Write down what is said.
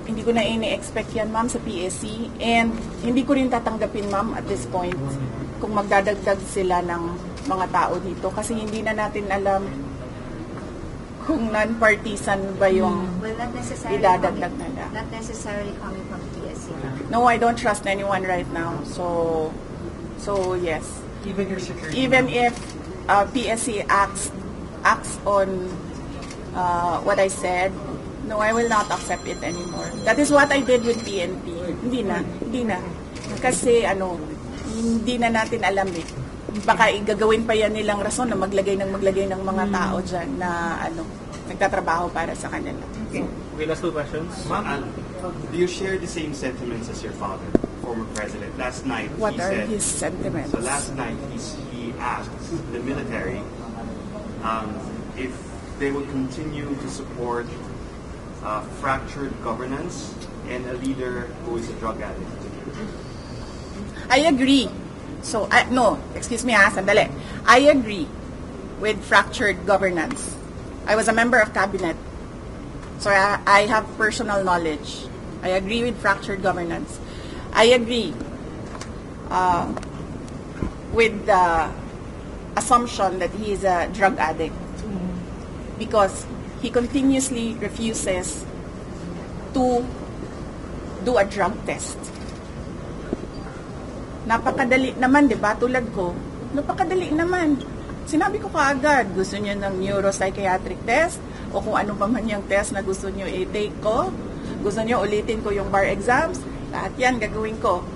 hindi ko na ini-expect yan, ma'am, sa PSC. And hindi ko rin tatanggapin, ma'am, at this point, kung magdadagdag sila ng mga tao dito. Kasi hindi na natin alam kung non-partisan ba yung idadagdag nila. Not necessarily coming from PSC. No, I don't trust anyone right now. So yes. Even your security? Even if PSC acts on what I said, no, I will not accept it anymore. That is what I did with PNP. Hindi na. Kasi hindi na natin alam eh. Baka igagawin pa yan nilang rason na maglagay ng mga tao dyan na nagtatrabaho para sa kanila. Okay, last two questions. Do you share the same sentiments as your father, former president? Last night, What he are said, his sentiments? So last night, he asked the military if they would continue to support fractured governance and a leader who is a drug addict. I agree. So, no, excuse me, sandali. I agree with fractured governance. I was a member of cabinet, so I have personal knowledge. I agree with fractured governance. I agree with the assumption that he is a drug addict because he continuously refuses to do a drug test. Napakadali naman, di ba? Tulad ko, napakadali naman. Sinabi ko kaagad, gusto niyo ng neuropsychiatric test o kung ano pa man yung test na gusto niyo i-take ko, gusto niyo ulitin ko yung bar exams, lahat yan gagawin ko.